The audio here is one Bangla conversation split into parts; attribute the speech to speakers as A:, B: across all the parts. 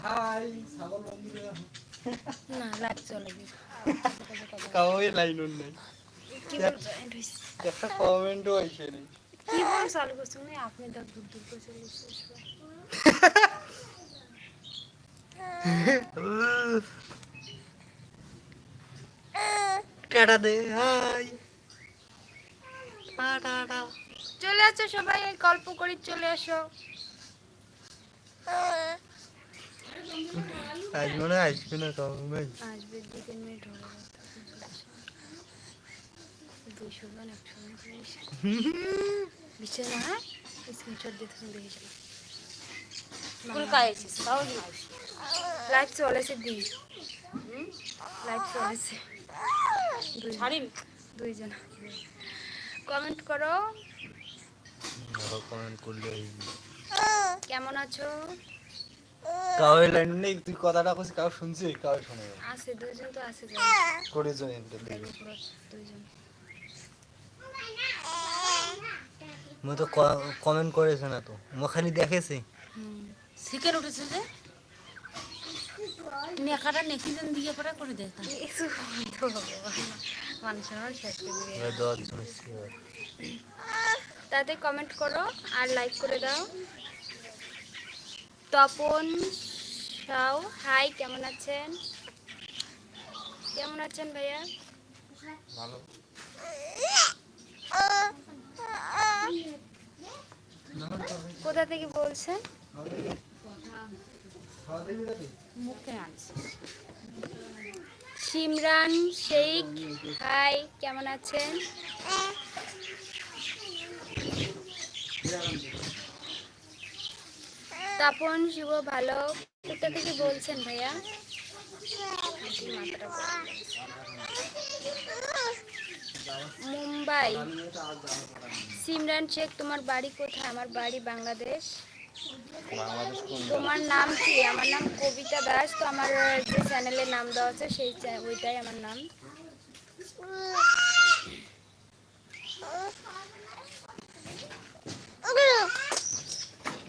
A: হাই ছাগল বন্ধুরা
B: না লাইভ চলে
A: কাউই লাইন নাই
B: কি বলছো
A: একটা কমেন্টও আইছে নাই
B: কি বল চালু করছো না আপনি তো দূর দূর করে চলে এসেছো
A: টাটা দে হাই টাটা
B: চলে আসো সবাই এই গল্প করি চলে আসো
A: আসবো না আসবে না কমেন্ট
B: আসবে 2-3 মিনিট হলো 200 জন 100 বিছে না স্ক্রিনশট দিয়ে তুমি দেখেছিলাম কোন কাইছিস তাও না লাইভ চলেছে দি লাইভ চলেছে ছাড়িন দুইজন কমেন্ট করো
A: কমেন্ট করলে
B: কেমন আছো
A: কাউই লাইন নেই তুই কথাটা কইছিস কাউ শুনছে কাউ শুনে
B: আছে দুইজন তো আছে
A: করে জয় একটা দেখি
B: দুইজন
A: মই তো কমেন্ট করেছে না তো মই খালি দেখেছি
B: শিকার উঠেছে যে নেকাটা নেকিজন দিয়ে পরে করে দে মানুষের শেষ করে দিয়ে তাতে কমেন্ট করো আর লাইক করে দাও তপন সাউ হাই কেমন আছেন ভাইয়া
A: ভালো
B: কোথা থেকে বলছেন সিমরান শেখ হাই কেমন আছেন তপন শুভ ভালো কোথা থেকে বলছেন ভাইয়া মুম্বাই সিমরান শেখ তোমার বাড়ি কোথায় আমার বাড়ি বাংলাদেশ তোমার নাম কি আমার নাম কবিতা দাস তো আমার যে চ্যানেলের নাম দেওয়া আছে সেই ওইটাই আমার নাম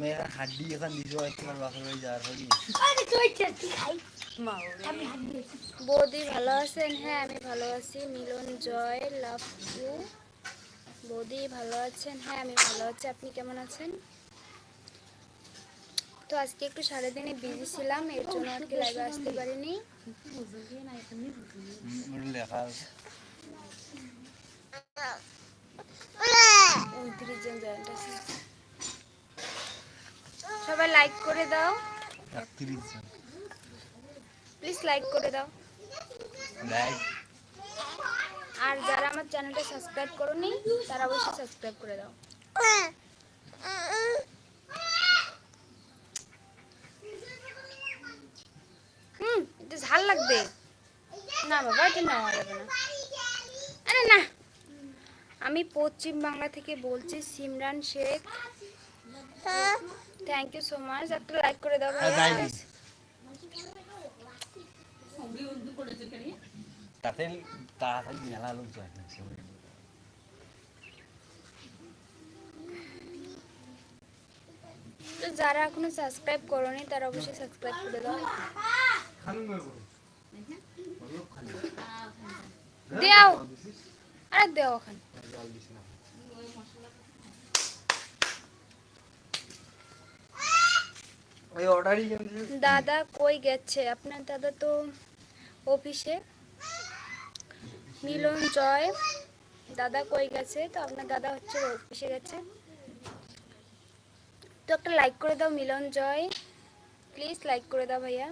A: मेरा हड्डी এখন দিছো তোমার বাসা হয়ে যাওয়ার হলি
B: আরে তুই চাচ্ছি খাই আমি হাড্ডি বৌদি ভালো আছেন হ্যাঁ আমি ভালো আছি মিলন জয় লাভ ইউ বৌদি ভালো আছেন হ্যাঁ আমি ভালো আছি আপনি কেমন আছেন তো আজকে একটু সারাদিনে বিজি ছিলাম এর জন্য আজকে লাইভে আসতে পারিনি
A: লেখা
B: 29 জন জয়েন্ট আছে সবাই লাইক করে দাও
A: 31 জন
B: প্লিজ লাইক করে দাও
A: লাইক
B: আর যারা আমার চ্যানেলটা সাবস্ক্রাইব করোনি তারা অবশ্যই সাবস্ক্রাইব করে দাও এটা ঝাল লাগবে না বাবা এটা নেওয়া যাবে না আরে না আমি পশ্চিম বাংলা থেকে বলছি Simran Sheikh thank you so much একটা লাইক করে দাও ভাইয়া
A: তাতে তাড়াতাড়ি মেলা লোক জয়েন হচ্ছে
B: তো যারা এখনো সাবস্ক্রাইব করোনি তারা অবশ্যই সাবস্ক্রাইব করে দাও দাও আরে দাও ওখানে
A: ওই অর্ডারই
B: দাদা কই গেছে আপনার দাদা তো অফিসে মিলন জয় দাদা কই গেছে তো আপনার দাদা হচ্ছে অফিসে গেছে তো একটা লাইক করে দাও মিলন জয় প্লিজ লাইক করে দাও ভাইয়া